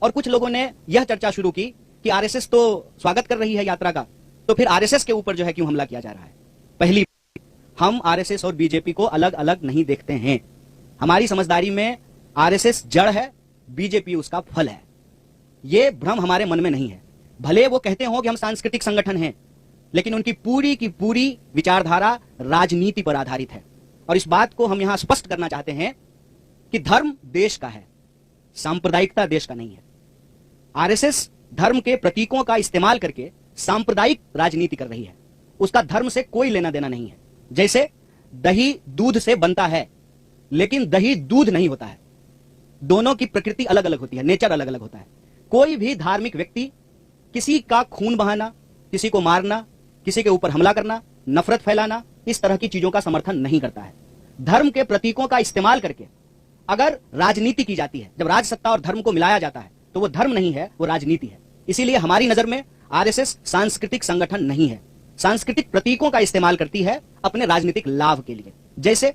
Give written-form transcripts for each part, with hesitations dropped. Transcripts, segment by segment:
और कुछ लोगों ने यह चर्चा शुरू की कि आरएसएस तो स्वागत कर रही है यात्रा का, तो फिर आरएसएस के ऊपर जो है क्यों हमला किया जा रहा है। पहली, हम आरएसएस और बीजेपी को अलग अलग नहीं देखते हैं। हमारी समझदारी में आरएसएस जड़ है, बीजेपी उसका फल है। यह भ्रम हमारे मन में नहीं है। भले वो कहते हो कि हम सांस्कृतिक संगठन हैं, लेकिन उनकी पूरी की पूरी विचारधारा राजनीति पर आधारित है। और इस बात को हम यहां स्पष्ट करना चाहते हैं कि धर्म देश का है, सांप्रदायिकता देश का नहीं है। आरएसएस धर्म के प्रतीकों का इस्तेमाल करके सांप्रदायिक राजनीति कर रही है। उसका धर्म से कोई लेना देना नहीं है। जैसे दही दूध से बनता है, लेकिन दही दूध नहीं होता है। दोनों की प्रकृति अलग अलग होती है, नेचर अलग अलग होता है। कोई भी धार्मिक व्यक्ति किसी का खून बहाना, किसी को मारना, किसी के ऊपर हमला करना, नफरत फैलाना, इस तरह की चीजों का समर्थन नहीं करता है। धर्म के प्रतीकों का इस्तेमाल करके अगर राजनीति की जाती है, जब राज सत्ता और धर्म को मिलाया जाता है, तो वो धर्म नहीं है, वो राजनीति है। इसीलिए हमारी नजर में आरएसएस सांस्कृतिक संगठन नहीं है। सांस्कृतिक प्रतीकों का इस्तेमाल करती है अपने राजनीतिक लाभ के लिए। जैसे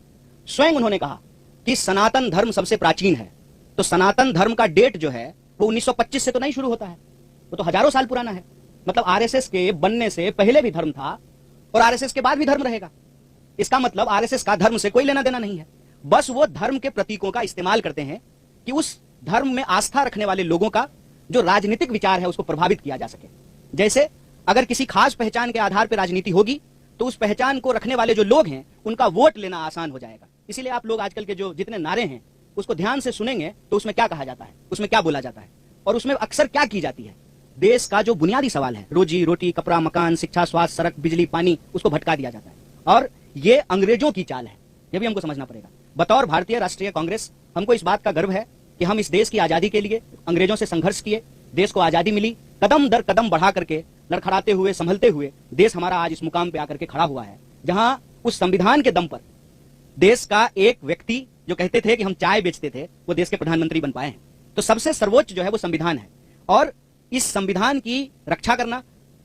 स्वयं उन्होंने कहा कि सनातन धर्म सबसे प्राचीन है, तो सनातन धर्म का डेट जो है वो 1925 से तो नहीं शुरू होता है, वो तो हजारों साल पुराना है। मतलब आरएसएस के बनने से पहले भी धर्म था और आरएसएस के बाद भी धर्म रहेगा। इसका मतलब आरएसएस का धर्म से कोई लेना देना नहीं है। बस वो धर्म के प्रतीकों का इस्तेमाल करते हैं कि उस धर्म में आस्था रखने वाले लोगों का जो राजनीतिक विचार है उसको प्रभावित किया जा सके। जैसे अगर किसी खास पहचान के आधार पर राजनीति होगी, तो उस पहचान को रखने वाले जो लोग हैं उनका वोट लेना आसान हो जाएगा। इसीलिए आप लोग आजकल के जो जितने नारे हैं उसको ध्यान से सुनेंगे तो उसमें क्या कहा जाता है, उसमें क्या बोला जाता है और उसमें अक्सर क्या की जाती है। देश का जो बुनियादी सवाल है, रोजी रोटी, कपड़ा, मकान, शिक्षा, स्वास्थ्य, सड़क, बिजली, पानी, उसको भटका दिया जाता है। और ये अंग्रेजों की चाल है, ये भी हमको समझना पड़ेगा। बतौर भारतीय राष्ट्रीय कांग्रेस हमको इस बात का गर्व है कि हम इस देश की आजादी के लिए अंग्रेजों से संघर्ष किए, देश को आजादी मिली, कदम दर कदम बढ़ा करके, लड़खड़ाते हुए, संभलते हुए देश हमारा आज इस मुकाम पे आकर के खड़ा हुआ है, जहां उस संविधान के दम पर देश का एक व्यक्ति जो कहते थे कि हम चाय बेचते थे, वो देश के प्रधानमंत्री बन पाए हैं। तो सबसे सर्वोच्च जो है वो संविधान है, और इस संविधान की रक्षा करना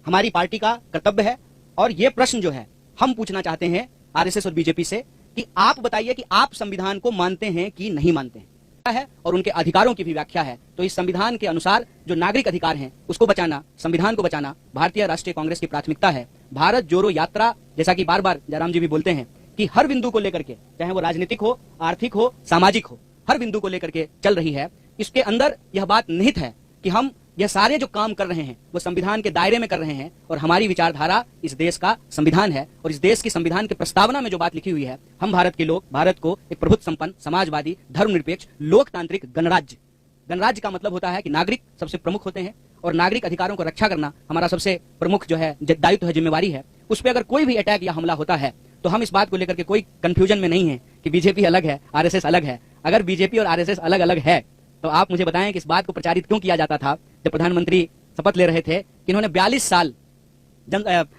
हमारी पार्टी का कर्तव्य है। और ये प्रश्न जो है हम पूछना चाहते हैं आरएसएस और बीजेपी से कि आप बताइए कि आप संविधान को मानते हैं कि नहीं मानते हैं है, और उनके अधिकारों की भी व्याख्या है। तो इस संविधान के अनुसार जो नागरिक अधिकार हैं उसको बचाना, संविधान को बचाना भारतीय राष्ट्रीय कांग्रेस की प्राथमिकता है। भारत जोड़ो यात्रा, जैसा कि बार बार जयराम जी भी बोलते हैं कि हर बिंदु को लेकर के, चाहे वो राजनीतिक हो, आर्थिक हो, सामाजिक हो, हर बिंदु को लेकर के चल रही है। इसके अंदर यह बात निहित है कि हम यह सारे जो काम कर रहे हैं वो संविधान के दायरे में कर रहे हैं, और हमारी विचारधारा इस देश का संविधान है। और इस देश की संविधान के प्रस्तावना में जो बात लिखी हुई है, हम भारत के लोग भारत को एक प्रभुत्व संपन्न, समाजवादी, धर्मनिरपेक्ष, लोकतांत्रिक गणराज्य, गणराज्य का मतलब होता है कि नागरिक सबसे प्रमुख होते हैं, और नागरिक अधिकारों को रक्षा करना हमारा सबसे प्रमुख जो है दायित्व है, जिम्मेवारी है। उस पर अगर कोई भी अटैक या हमला होता है तो हम इस बात को लेकर के कोई कंफ्यूजन में नहीं है कि बीजेपी अलग है, आरएसएस अलग है। अगर बीजेपी और आरएसएस अलग अलग है तो आप मुझे बताएं कि इस बात को प्रचारित क्यों किया जाता था जब प्रधानमंत्री शपथ ले रहे थे कि इन्होंने 42 साल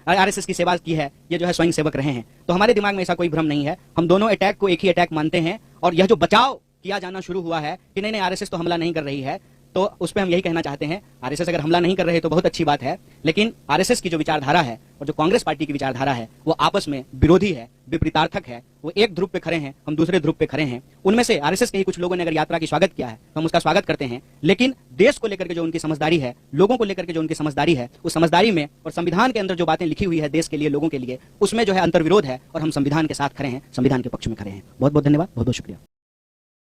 आरएसएस की सेवा की है, ये जो है स्वयं सेवक रहे हैं। तो हमारे दिमाग में ऐसा कोई भ्रम नहीं है। हम दोनों अटैक को एक ही अटैक मानते हैं। और यह जो बचाव किया जाना शुरू हुआ है कि नहीं आरएसएस तो हमला नहीं कर रही है, तो उस पर हम यही कहना चाहते हैं, आरएसएस अगर हमला नहीं कर रहे तो बहुत अच्छी बात है, लेकिन आरएसएस की जो विचारधारा है और जो कांग्रेस पार्टी की विचारधारा है वो आपस में विरोधी है, विपरीतार्थक है। वो एक ध्रुव पे खड़े हैं, हम दूसरे ध्रुव पे खड़े हैं। उनमें से आरएसएस के ही कुछ लोगों ने अगर यात्रा की स्वागत किया है तो हम उसका स्वागत करते हैं, लेकिन देश को लेकर के जो उनकी समझदारी है, लोगों को लेकर के जो उनकी समझदारी है, उस समझदारी में और संविधान के अंदर जो बातें लिखी हुई है देश के लिए, लोगों के लिए, उसमें जो है अंतर्विरोध है, और हम संविधान के साथ खड़े हैं, संविधान के पक्ष में खड़े हैं। बहुत बहुत धन्यवाद, बहुत बहुत शुक्रिया।